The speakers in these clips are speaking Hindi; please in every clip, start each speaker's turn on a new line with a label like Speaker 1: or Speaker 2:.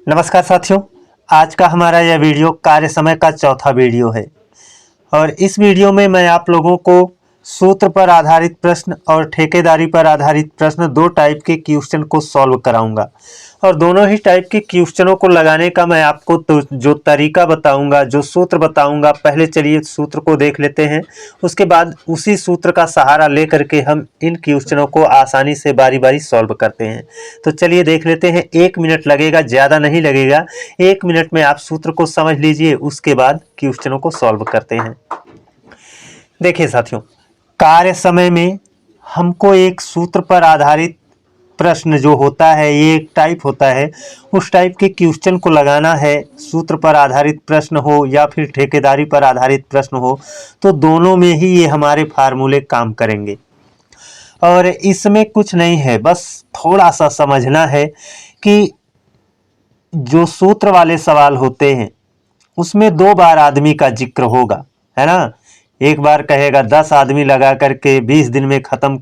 Speaker 1: नमस्कार साथियों, आज का हमारा यह वीडियो कार्य समय का चौथा वीडियो है और इस वीडियो में मैं आप लोगों को सूत्र पर आधारित प्रश्न और ठेकेदारी पर आधारित प्रश्न दो टाइप के क्वेश्चन को सॉल्व कराऊंगा और दोनों ही टाइप के क्वेश्चनों को लगाने का मैं आपको जो तरीका बताऊंगा, जो सूत्र बताऊंगा, पहले चलिए सूत्र को देख लेते हैं। उसके बाद उसी सूत्र का सहारा लेकर के हम इन क्वेश्चनों को आसानी से बारी बारी सॉल्व करते हैं। तो चलिए देख लेते हैं। 1 मिनट लगेगा, ज़्यादा नहीं लगेगा। 1 मिनट में आप सूत्र को समझ लीजिए, उसके बाद क्वेश्चनों को सॉल्व करते हैं। देखिए साथियों, कार्य समय में हमको एक सूत्र पर आधारित प्रश्न जो होता है, ये एक टाइप होता है, उस टाइप के क्वेश्चन को लगाना है। सूत्र पर आधारित प्रश्न हो या फिर ठेकेदारी पर आधारित प्रश्न हो, तो दोनों में ही ये हमारे फार्मूले काम करेंगे और इसमें कुछ नहीं है, बस थोड़ा सा समझना है कि जो सूत्र वाले सवाल होते हैं उसमें 2 बार आदमी का जिक्र होगा, है ना। एक बार कहेगा 10 आदमी लगा करके 20 दिन में ख़त्म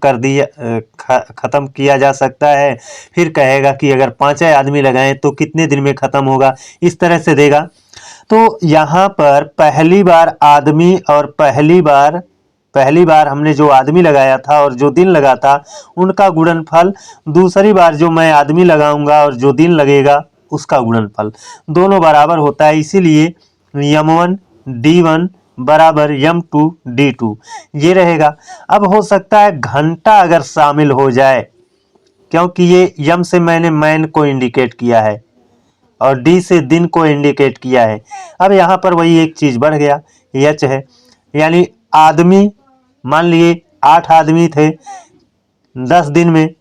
Speaker 1: किया जा सकता है। फिर कहेगा कि अगर 5 आदमी लगाएं तो कितने दिन में ख़त्म होगा, इस तरह से देगा। तो यहाँ पर पहली बार आदमी और पहली बार हमने जो आदमी लगाया था और जो दिन लगा था उनका गुणनफल, दूसरी बार जो मैं आदमी लगाऊंगा और जो दिन लगेगा उसका गुणनफल, दोनों बराबर होता है। इसीलिए m1 d1 बराबर m2 d2 ये रहेगा। अब हो सकता है घंटा अगर शामिल हो जाए, क्योंकि ये m से मैंने मैन को इंडिकेट किया है और d से दिन को इंडिकेट किया है। अब यहाँ पर वही एक चीज़ बढ़ गया, h है, यानी आदमी, मान लिए 8 आदमी थे, 10 दिन में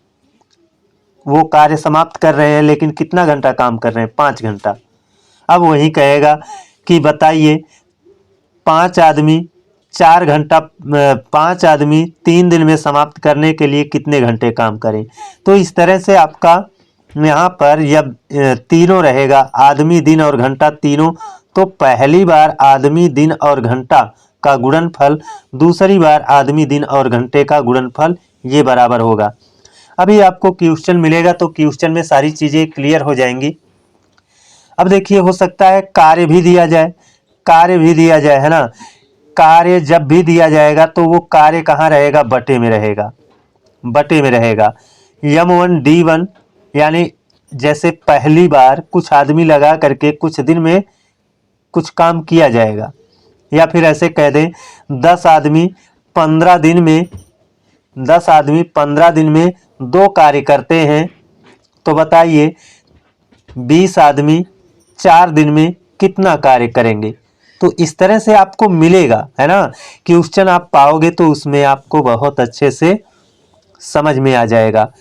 Speaker 1: वो कार्य समाप्त कर रहे हैं, लेकिन कितना घंटा काम कर रहे हैं? 5 घंटा। अब वही कहेगा कि बताइए 5 आदमी 4 घंटा, 5 आदमी 3 दिन में समाप्त करने के लिए कितने घंटे काम करें। तो इस तरह से आपका यहाँ पर यह तीनों रहेगा, आदमी, दिन और घंटा तीनों। तो पहली बार आदमी, दिन और घंटा का गुणनफल, दूसरी बार आदमी, दिन और घंटे का गुणनफल, ये बराबर होगा। अभी आपको क्वेश्चन मिलेगा तो क्वेश्चन में सारी चीज़ें क्लियर हो जाएंगी। अब देखिए, हो सकता है कार्य भी दिया जाए, है ना। कार्य जब भी दिया जाएगा तो वो कार्य कहाँ रहेगा? बटे में रहेगा। m1 d1, यानी जैसे पहली बार कुछ आदमी लगा करके कुछ दिन में कुछ काम किया जाएगा, या फिर ऐसे कह दें 10 आदमी 15 दिन में 2 कार्य करते हैं, तो बताइए 20 आदमी 4 दिन में कितना कार्य करेंगे। तो इस तरह से आपको मिलेगा, है ना। क्वेश्चन आप पाओगे तो उसमें आपको बहुत अच्छे से समझ में आ जाएगा।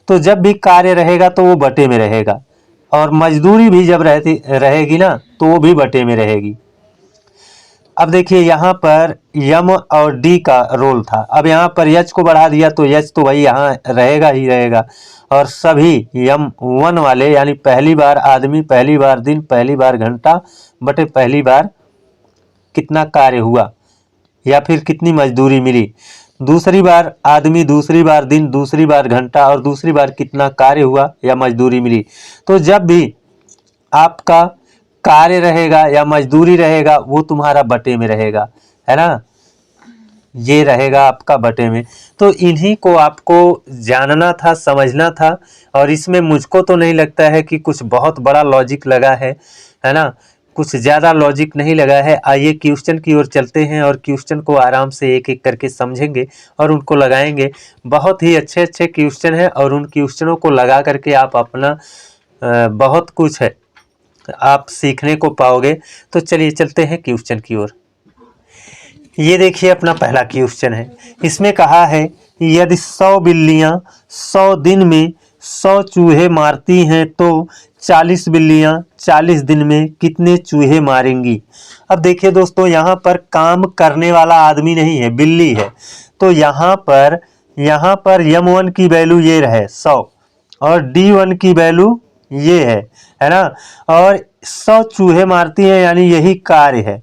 Speaker 1: तो जब भी कार्य रहेगा तो वो बटे में रहेगा, और मजदूरी भी जब रहेगी ना तो वो भी बटे में रहेगी। अब देखिए, यहाँ पर यम और डी का रोल था, अब यहाँ पर यच को बढ़ा दिया तो यच तो भाई यहाँ रहेगा ही रहेगा। और सभी m1 वाले, यानी पहली बार आदमी, पहली बार दिन, पहली बार घंटा बटे पहली बार कितना कार्य हुआ या फिर कितनी मजदूरी मिली, दूसरी बार आदमी, दूसरी बार दिन, दूसरी बार घंटा और दूसरी बार कितना कार्य हुआ या मजदूरी मिली। तो जब भी आपका कार्य रहेगा या मजदूरी रहेगा वो तुम्हारा बटे में रहेगा, है ना। ये रहेगा आपका बटे में। तो इन्हीं को आपको जानना था, समझना था, और इसमें मुझको तो नहीं लगता है कि कुछ बहुत बड़ा लॉजिक लगा है ना। कुछ ज़्यादा लॉजिक नहीं लगा है। आइए क्वेश्चन की ओर चलते हैं और क्वेश्चन को आराम से एक एक करके समझेंगे और उनको लगाएंगे। बहुत ही अच्छे अच्छे क्वेश्चन हैं और उन क्वेश्चनों को लगा करके आप अपना बहुत कुछ है आप सीखने को पाओगे। तो चलिए चलते हैं क्वेश्चन की ओर। ये देखिए, अपना पहला क्वेश्चन है। इसमें कहा है यदि 100 बिल्लियां 100 दिन में 100 चूहे मारती हैं तो 40 बिल्लियां 40 दिन में कितने चूहे मारेंगी। अब देखिए दोस्तों, यहाँ पर काम करने वाला आदमी नहीं है, बिल्ली है। तो यहाँ पर m1 की वैल्यू ये रहे 100 और d1 की वैल्यू ये है ना। और 100 चूहे मारती हैं, यानी यही कार्य है,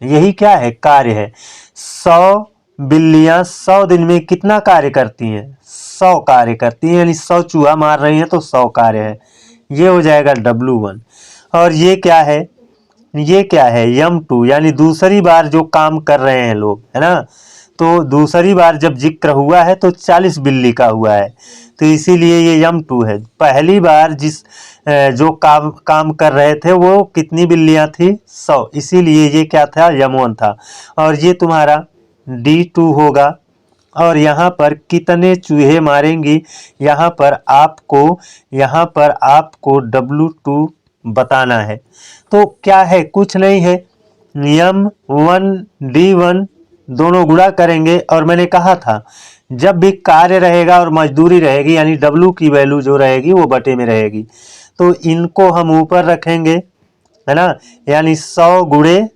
Speaker 1: यही क्या है? कार्य है। 100 बिल्लियां 100 दिन में कितना कार्य करती हैं? 100 कार्य करती हैं, यानी 100 चूहा मार रही हैं तो 100 कार्य है। ये हो जाएगा W1। और ये क्या है? ये क्या है? M2, यानी दूसरी बार जो काम कर रहे हैं लोग, है ना। तो दूसरी बार जब जिक्र हुआ है तो 40 बिल्ली का हुआ है, तो इसीलिए ये M2 है। पहली बार जो काम कर रहे थे वो कितनी बिल्लियां थी? 100, इसीलिए ये क्या था? M1 था। और ये तुम्हारा D2 होगा। और यहाँ पर कितने चूहे मारेंगी, यहाँ पर आपको W2 बताना है। तो क्या है? कुछ नहीं है, M1 D1 दोनों गुणा करेंगे। और मैंने कहा था जब भी कार्य रहेगा और मजदूरी रहेगी, यानी W की वैल्यू जो रहेगी वो बटे में रहेगी, तो इनको हम ऊपर रखेंगे, है ना। यानी 100 गुणे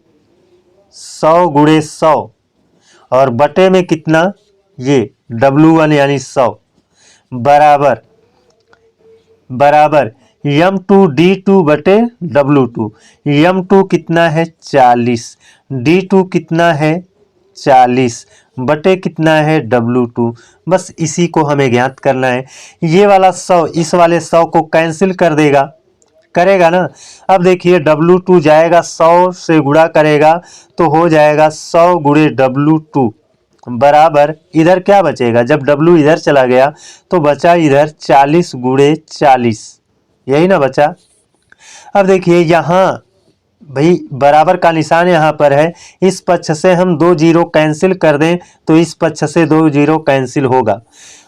Speaker 1: 100 और बटे में कितना? ये W1 यानी 100 बराबर M2 D2 बटे W2। M2 कितना है? 40। D2 कितना है? 40 बटे कितना है? W2। बस इसी को हमें ज्ञात करना है। ये वाला 100 इस वाले 100 को कैंसिल कर देगा, करेगा ना। अब देखिए W2 जाएगा 100 से गुणा करेगा तो हो जाएगा 100 गुणे W2 बराबर, इधर क्या बचेगा? जब W इधर चला गया तो बचा इधर 40 गुणे 40, यही ना बचा। अब देखिए यहाँ भाई बराबर का निशान यहाँ पर है, इस पक्ष से हम 2 जीरो कैंसिल कर दें तो इस पक्ष से 2 जीरो कैंसिल होगा।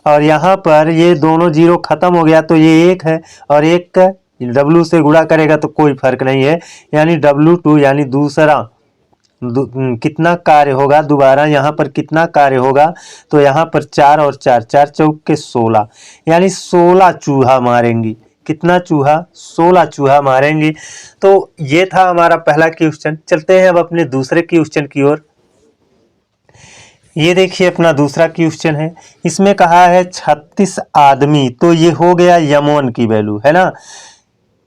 Speaker 1: और यहाँ पर ये दोनों जीरो खत्म हो गया तो ये 1 है, और 1 का W से गुणा करेगा तो कोई फर्क नहीं है, यानी W2 यानी दूसरा कितना कार्य होगा? दोबारा यहाँ पर कितना कार्य होगा? तो यहाँ पर 4 और 4 4 चौक के 16, यानी 16 चूहा मारेंगी। कितना चूहा? 16 चूहा मारेंगी। तो ये था हमारा पहला क्वेश्चन। चलते हैं अब अपने दूसरे क्वेश्चन की ओर। ये देखिए अपना दूसरा क्वेश्चन है, इसमें कहा है 36 आदमी, तो ये हो गया M1 की वैल्यू, है ना।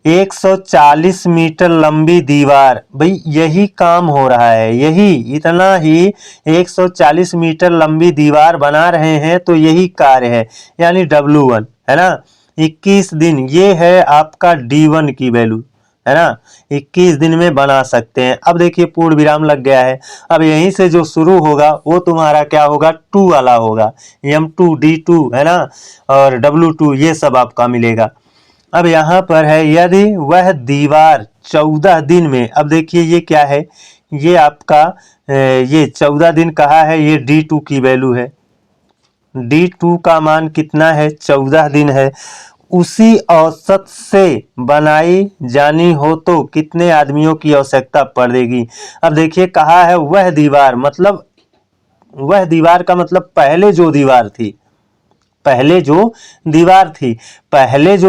Speaker 1: 140 मीटर लंबी दीवार, भाई यही काम हो रहा है, यही इतना ही 140 मीटर लंबी दीवार बना रहे हैं, तो यही कार्य है, यानी W1, है ना। 21 दिन, ये है आपका D1 की वैल्यू, है ना। 21 दिन में बना सकते हैं। अब देखिए पूर्ण विराम लग गया है, अब यहीं से जो शुरू होगा वो तुम्हारा क्या होगा? 2 वाला होगा, M2 D2, है ना, और W2 ये सब आपका मिलेगा। अब यहाँ पर है यदि वह दीवार 14 दिन में, अब देखिए ये क्या है? ये आपका ये 14 दिन कहा है, ये D2 की वैल्यू है। D2 का मान कितना है? 14 दिन है। उसी औसत से बनाई जानी हो तो कितने आदमियों की आवश्यकता पड़ेगी? अब देखिए कहा है वह दीवार, मतलब वह दीवार का मतलब पहले जो दीवार थी, पहले जो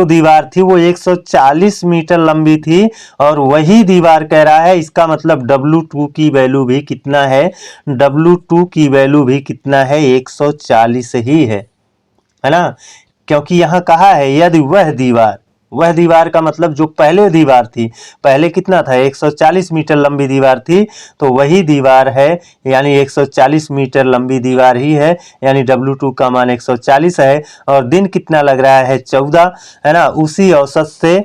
Speaker 1: दीवार थी वो 140 मीटर लंबी थी, और वही दीवार कह रहा है, इसका मतलब W2 की वैल्यू भी कितना है? W2 की वैल्यू भी कितना है? 140 ही है ना। क्योंकि यहाँ कहा है यदि वह दीवार का मतलब जो पहले दीवार थी, पहले कितना था? 140 मीटर लंबी दीवार थी, तो वही दीवार है, यानी 140 मीटर लंबी दीवार ही है, यानी W2 का मान 140 है। और दिन कितना लग रहा है? 14, है ना। उसी औसत से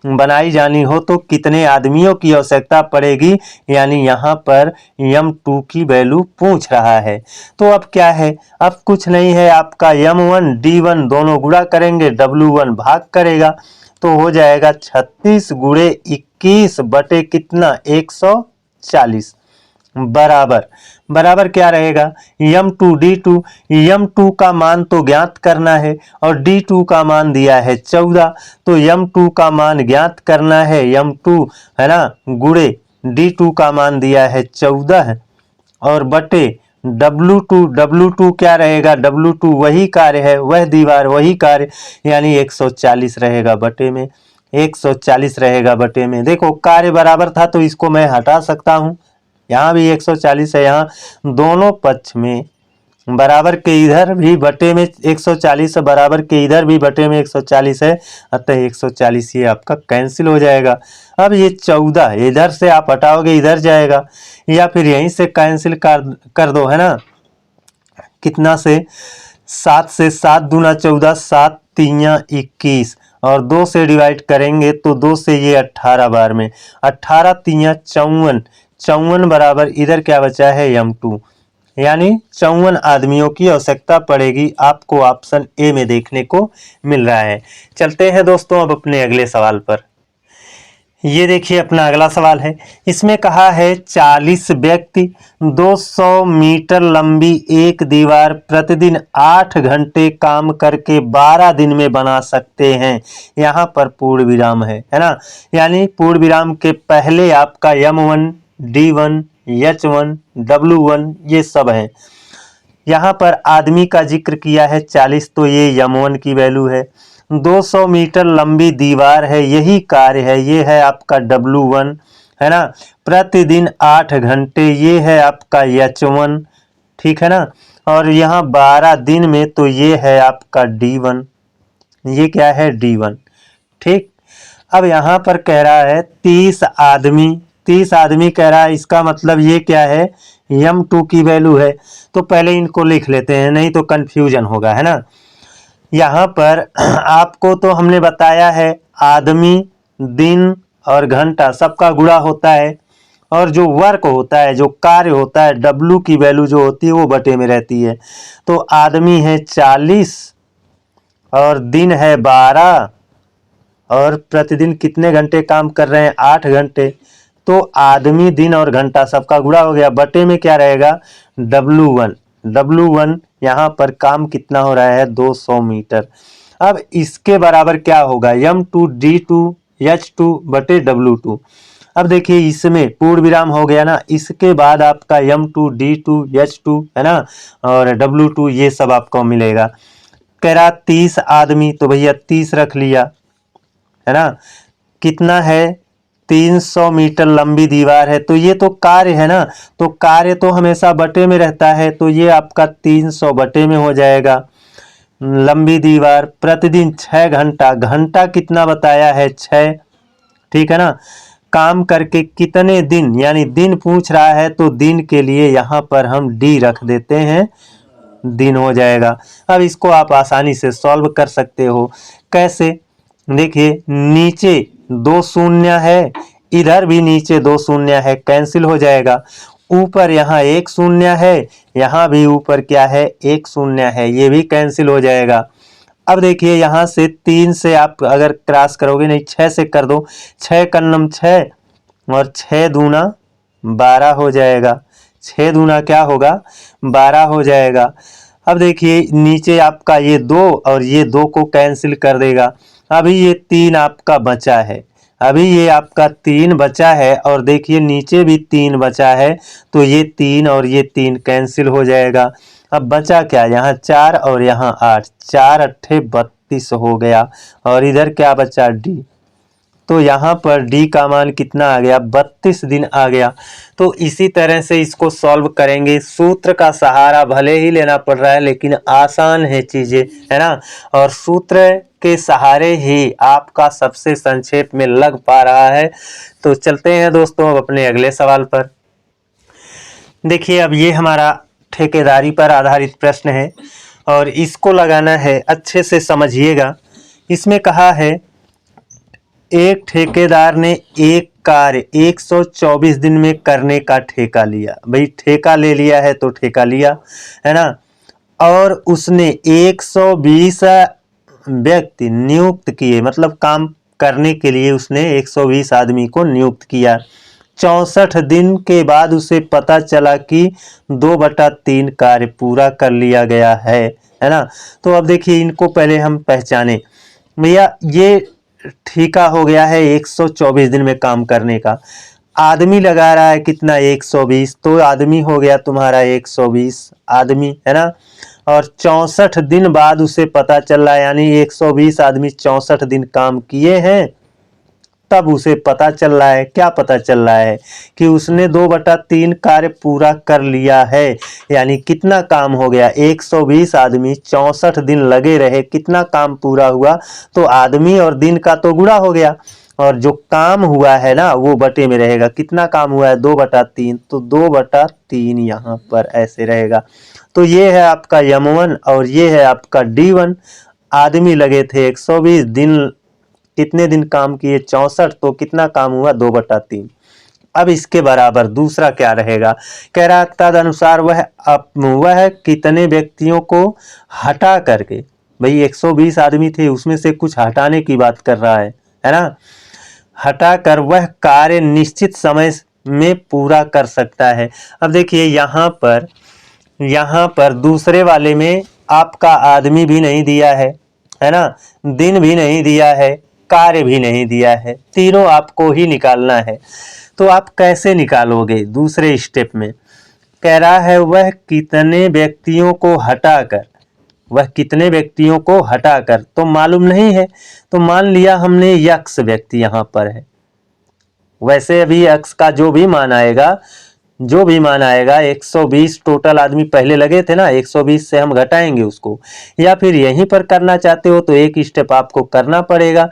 Speaker 1: बनाई जानी हो तो कितने आदमियों की आवश्यकता पड़ेगी, यानी यहाँ पर M2 की वैल्यू पूछ रहा है। तो अब क्या है? अब कुछ नहीं है, आपका M1 D1 दोनों गुणा करेंगे, W1 भाग करेगा, तो हो जाएगा 36 गुणे 21 बटे कितना? 140 बराबर क्या रहेगा? M2 D2, M2 का मान तो ज्ञात करना है और D2 का मान दिया है 14, तो M2 का मान ज्ञात करना है, M2, है ना, गुणे D2 का मान दिया है 14 और बटे W2 क्या रहेगा? W2 वही कार्य है, वह दीवार वही कार्य, यानी 140 रहेगा बटे में, 140 रहेगा बटे में। देखो कार्य बराबर था तो इसको मैं हटा सकता हूँ, यहाँ भी 140 है, यहाँ दोनों पक्ष में बराबर के इधर भी बटे में 140 है, बराबर के इधर भी बटे में 140 है, अतः 140 ये आपका कैंसिल हो जाएगा। अब ये 14 इधर से आप हटाओगे इधर जाएगा, या फिर यहीं से कैंसिल कर दो, है ना। कितना से 7 से 7 दूना 14, 7 तियां 21 और 2 से डिवाइड करेंगे तो 2 से ये 18 बार में 18 तियां 54, 54 बराबर इधर क्या बचा है m2, यानी 54 आदमियों की आवश्यकता पड़ेगी। आपको ऑप्शन ए में देखने को मिल रहा है। चलते हैं दोस्तों अब अपने अगले सवाल पर। ये देखिए अपना अगला सवाल है। इसमें कहा है 40 व्यक्ति 200 मीटर लंबी एक दीवार प्रतिदिन 8 घंटे काम करके 12 दिन में बना सकते हैं। यहाँ पर पूर्ण विराम है ना, यानी पूर्ण विराम के पहले आपका M1, D1, H1, W1 ये सब है। यहाँ पर आदमी का जिक्र किया है 40, तो ये M1 की वैल्यू है। 200 मीटर लंबी दीवार है, यही कार्य है, ये है आपका W1 है ना। प्रतिदिन 8 घंटे, ये है आपका H1, ठीक है ना। और यहाँ 12 दिन में, तो ये है आपका D1, ये क्या है D1, ठीक। अब यहाँ पर कह रहा है 30 आदमी, 30 आदमी कह रहा है, इसका मतलब ये क्या है M2 की वैल्यू है। तो पहले इनको लिख लेते हैं, नहीं तो कंफ्यूजन होगा, है ना। यहाँ पर आपको तो हमने बताया है आदमी, दिन और घंटा सबका गुणा होता है, और जो वर्क होता है, जो कार्य होता है, W की वैल्यू जो होती है वो बटे में रहती है। तो आदमी है 40 और दिन है 12 और प्रतिदिन कितने घंटे काम कर रहे हैं 8 घंटे। तो आदमी, दिन और घंटा सबका गुणा हो गया, बटे में क्या रहेगा W1, W1 यहाँ पर काम कितना हो रहा है 200 मीटर। अब इसके बराबर क्या होगा M2 D2 H2 बटे W2। अब देखिए इसमें पूर्ण विराम हो गया ना, इसके बाद आपका M2 D2 H2 है ना, और W2 ये सब आपको मिलेगा। कह रहा 30 आदमी, तो भैया 30 रख लिया, है ना। कितना है 300 मीटर लंबी दीवार है, तो ये तो कार्य है ना, तो कार्य तो हमेशा बटे में रहता है, तो ये आपका 300 बटे में हो जाएगा। लंबी दीवार प्रतिदिन 6 घंटा, घंटा कितना बताया है 6, ठीक है ना। काम करके कितने दिन, यानी दिन पूछ रहा है, तो दिन के लिए यहाँ पर हम D रख देते हैं, दिन हो जाएगा। अब इसको आप आसानी से सॉल्व कर सकते हो। कैसे, देखिए नीचे 2 शून्य है, इधर भी नीचे 2 शून्य है, कैंसिल हो जाएगा। ऊपर यहाँ 1 शून्य है, यहाँ भी ऊपर क्या है 1 शून्य है, ये भी कैंसिल हो जाएगा। अब देखिए यहाँ से 3 से आप अगर क्रॉस करोगे, नहीं 6 से कर दो, 6 का नम 6 और 6 दूना 12 हो जाएगा, 6 दूना क्या होगा 12 हो जाएगा। अब देखिए नीचे आपका ये 2 और ये 2 को कैंसिल कर देगा। अभी ये 3 आपका बचा है, अभी ये आपका 3 बचा है, और देखिए नीचे भी 3 बचा है, तो ये 3 और ये 3 कैंसिल हो जाएगा। अब बचा क्या, यहाँ 4 और यहाँ 8, 4 अट्ठे 32 हो गया, और इधर क्या बचा D। तो यहाँ पर D का मान कितना आ गया 32 दिन आ गया। तो इसी तरह से इसको सॉल्व करेंगे। सूत्र का सहारा भले ही लेना पड़ रहा है, लेकिन आसान है चीज़ें, है ना, और सूत्र के सहारे ही आपका सबसे संक्षेप में लग पा रहा है। तो चलते हैं दोस्तों अब अपने अगले सवाल पर। देखिए अब ये हमारा ठेकेदारी पर आधारित प्रश्न है, और इसको लगाना है, अच्छे से समझिएगा। इसमें कहा है एक ठेकेदार ने एक कार्य 124 दिन में करने का ठेका लिया। भाई ठेका ले लिया है तो ठेका लिया, है ना, और उसने 120 व्यक्ति नियुक्त किए, मतलब काम करने के लिए उसने 120 आदमी को नियुक्त किया। 64 दिन के बाद उसे पता चला कि 2/3 कार्य पूरा कर लिया गया है ना। तो अब देखिए इनको पहले हम पहचाने। भैया ये ठेका हो गया है 124 दिन में काम करने का, आदमी लगा रहा है कितना 120, तो आदमी हो गया तुम्हारा 120 आदमी, है ना। और 64 दिन बाद उसे पता चल रहा है, यानी 120 आदमी 64 दिन काम किए हैं, तब उसे पता चल रहा है, क्या पता चल रहा है कि उसने 2/3 कार्य पूरा कर लिया है। यानी कितना काम हो गया 120 आदमी 64 दिन लगे रहे, कितना काम पूरा हुआ, तो आदमी और दिन का तो गुणा हो गया, और जो काम हुआ है ना वो बटे में रहेगा। कितना काम हुआ है 2/3, तो 2/3 यहाँ पर ऐसे रहेगा। तो ये है आपका M1 और ये है आपका D1। आदमी लगे थे 120 दिन, कितने दिन काम किए 64, तो कितना काम हुआ 2/3। अब इसके बराबर दूसरा क्या रहेगा, कह रहा तदनुसार वह कितने व्यक्तियों को हटा करके, भाई 120 आदमी थे उसमें से कुछ हटाने की बात कर रहा है ना, हटा कर वह कार्य निश्चित समय में पूरा कर सकता है। अब देखिए यहाँ पर दूसरे वाले में आपका आदमी भी नहीं दिया है ना, दिन भी नहीं दिया है, कार्य भी नहीं दिया है, तीनों आपको ही निकालना है। तो आप कैसे निकालोगे दूसरे स्टेप में, कह रहा है वह कितने व्यक्तियों को हटाकर, तो मालूम नहीं है, तो मान लिया हमने यक्स व्यक्ति यहाँ पर है। वैसे अभी यक्स का जो भी मान आएगा 120 टोटल आदमी पहले लगे थे ना, 120 से हम घटाएंगे उसको, या फिर यहीं पर करना चाहते हो तो एक स्टेप आपको करना पड़ेगा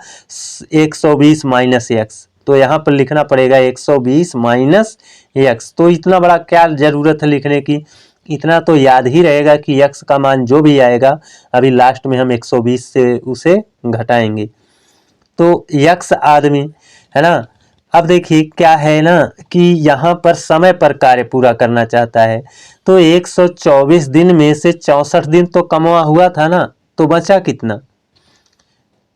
Speaker 1: 120 माइनस एक्स, तो यहाँ पर लिखना पड़ेगा 120 माइनस एक्स। तो इतना बड़ा क्या जरूरत है लिखने की, इतना तो याद ही रहेगा कि एक्स का मान जो भी आएगा अभी लास्ट में हम 120 से उसे घटाएंगे। तो एक्स आदमी है ना। अब देखिए क्या है ना कि यहाँ पर समय पर कार्य पूरा करना चाहता है, तो 124 दिन में से 64 दिन तो कमवा हुआ था ना, तो बचा कितना,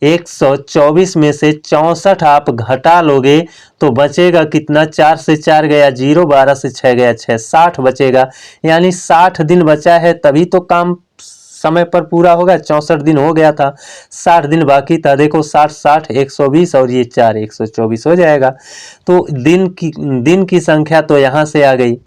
Speaker 1: 124 में से 64 आप घटा लोगे तो बचेगा कितना, 4 से 4 गया 0, 12 से 6 गया 6, 60 बचेगा। यानी 60 दिन बचा है तभी तो काम समय पर पूरा होगा। 64 दिन हो गया था, 60 दिन बाकी था। देखो 60 60 120 और ये 4 124 हो जाएगा। तो दिन की संख्या तो यहाँ से आ गई।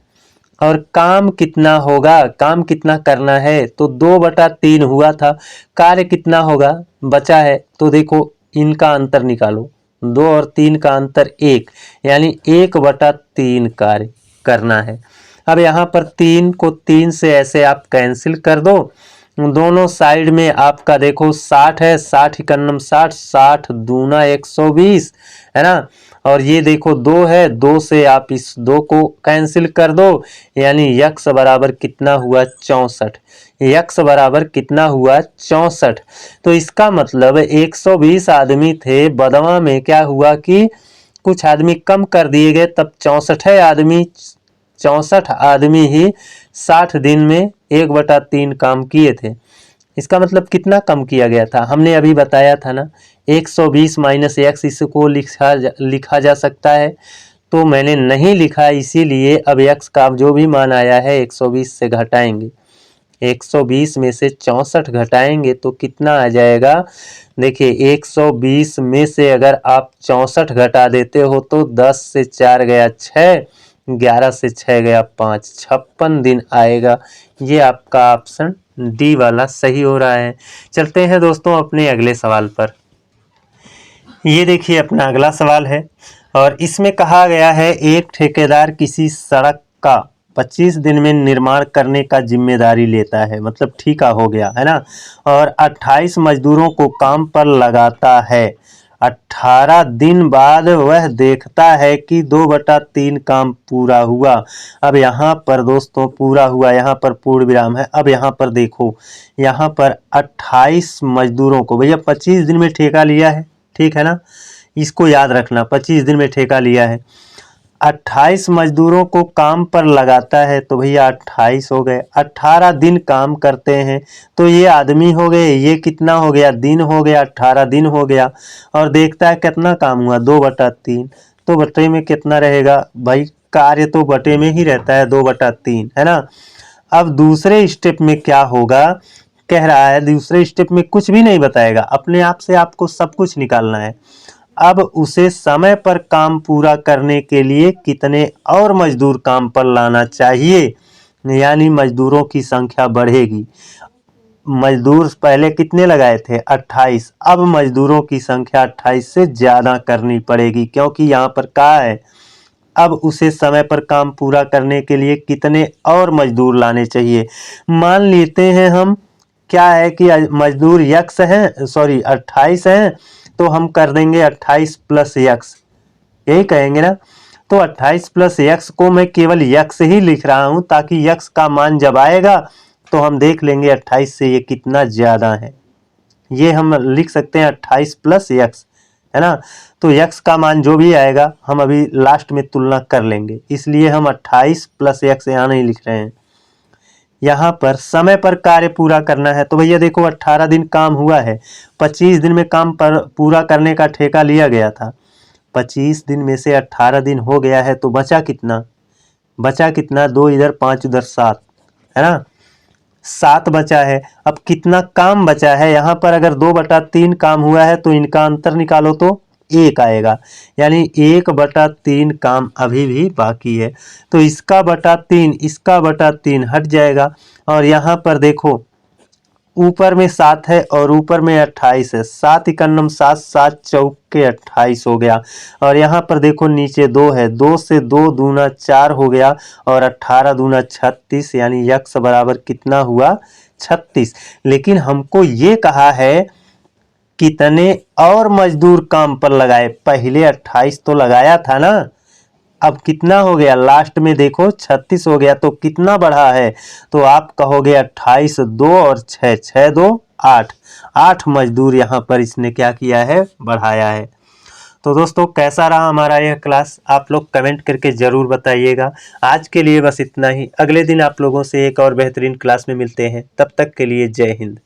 Speaker 1: और काम कितना होगा, काम कितना करना है, तो 2/3 हुआ था, कार्य कितना होगा बचा है, तो देखो इनका अंतर निकालो, 2 और 3 का अंतर 1, यानी 1/3 कार्य करना है। अब यहाँ पर 3 को 3 से ऐसे आप कैंसिल कर दो, दोनों साइड में आपका देखो 60 है, 60 इकन्नम 60, 60 दूना 120 है ना, और ये देखो 2 है, 2 से आप इस 2 को कैंसिल कर दो, यानी यक्स बराबर कितना हुआ 64, यक्स बराबर कितना हुआ 64। तो इसका मतलब 120 आदमी थे, बदवा में क्या हुआ कि कुछ आदमी कम कर दिए गए, तब 64 आदमी ही 60 दिन में 1/3 काम किए थे। इसका मतलब कितना कम किया गया था, हमने अभी बताया था ना 120 माइनस एक्स, इसको लिखा जा सकता है, तो मैंने नहीं लिखा, इसीलिए अब एक्स का जो भी मान आया है 120 से घटाएंगे, 120 में से 64 घटाएंगे तो कितना आ जाएगा। देखिए 120 में से अगर आप 64 घटा देते हो तो 10 से 4 गया 6, 11 से 6 गया 5, 56 दिन आएगा। ये आपका ऑप्शन डी वाला सही हो रहा है। चलते हैं दोस्तों अपने अगले सवाल पर। ये देखिए अपना अगला सवाल है और इसमें कहा गया है एक ठेकेदार किसी सड़क का 25 दिन में निर्माण करने का जिम्मेदारी लेता है, मतलब ठीका हो गया है ना, और 28 मजदूरों को काम पर लगाता है। 18 दिन बाद वह देखता है कि 2/3 काम पूरा हुआ। अब यहाँ पर दोस्तों पूरा हुआ, यहाँ पर पूर्ण विराम है। अब यहाँ पर देखो, यहाँ पर 28 मजदूरों को, भैया 25 दिन में ठेका लिया है, ठीक है ना, इसको याद रखना, 25 दिन में ठेका लिया है, 28 मजदूरों को काम पर लगाता है, तो भैया 28 हो गए, 18 दिन काम करते हैं, तो ये आदमी हो गए, ये कितना हो गया दिन हो गया, 18 दिन हो गया, और देखता है कितना काम हुआ 2/3, तो बटे में कितना रहेगा भाई, कार्य तो बटे में ही रहता है 2/3 है ना। अब दूसरे स्टेप में क्या होगा, कह रहा है दूसरे स्टेप में कुछ भी नहीं बताएगा, अपने आप से आपको सब कुछ निकालना है। अब उसे समय पर काम पूरा करने के लिए कितने और मजदूर काम पर लाना चाहिए, यानी मजदूरों की संख्या बढ़ेगी। मजदूर पहले कितने लगाए थे 28, अब मजदूरों की संख्या 28 से ज़्यादा करनी पड़ेगी, क्योंकि यहाँ पर कहा है अब उसे समय पर काम पूरा करने के लिए कितने और मजदूर लाने चाहिए। मान लेते हैं हम क्या है कि मजदूर यक्स हैं, सॉरी 28 हैं, तो हम कर देंगे 28 प्लस यक्स, यही कहेंगे ना। तो 28 प्लस यक्स को मैं केवल यक्स ही लिख रहा हूं ताकि यक्स का मान जब आएगा तो हम देख लेंगे 28 से ये कितना ज़्यादा है। ये हम लिख सकते हैं 28 प्लस यक्स, है ना। तो यक्स का मान जो भी आएगा हम अभी लास्ट में तुलना कर लेंगे, इसलिए हम 28 प्लस यक्स यहाँ नहीं लिख रहे हैं। यहाँ पर समय पर कार्य पूरा करना है, तो भैया देखो 18 दिन काम हुआ है, 25 दिन में काम पर पूरा करने का ठेका लिया गया था। 25 दिन में से 18 दिन हो गया है तो बचा कितना, बचा कितना, 2 इधर 5 उधर 7, है ना, 7 बचा है। अब कितना काम बचा है, यहाँ पर अगर 2/3 काम हुआ है तो इनका अंतर निकालो तो 1 आएगा, यानी 1/3 काम अभी भी बाकी है। तो इसका बटा 3, इसका बटा 3 हट जाएगा, और यहाँ पर देखो ऊपर में 7 है और ऊपर में 28 है, 7 इकन्नम 7, 7 चौके 28 हो गया। और यहाँ पर देखो नीचे 2 है, 2 से 2 दूना 4 हो गया, और 18 दूना 36, यानी यक्स बराबर कितना हुआ, 36। लेकिन हमको ये कहा है कितने और मजदूर काम पर लगाए, पहले 28 तो लगाया था ना, अब कितना हो गया, लास्ट में देखो 36 हो गया, तो कितना बढ़ा है, तो आप कहोगे 28, 2 और 6, 6 2 8, 8 मजदूर यहाँ पर इसने क्या किया है, बढ़ाया है। तो दोस्तों कैसा रहा हमारा यह क्लास, आप लोग कमेंट करके ज़रूर बताइएगा। आज के लिए बस इतना ही, अगले दिन आप लोगों से एक और बेहतरीन क्लास में मिलते हैं, तब तक के लिए जय हिंद।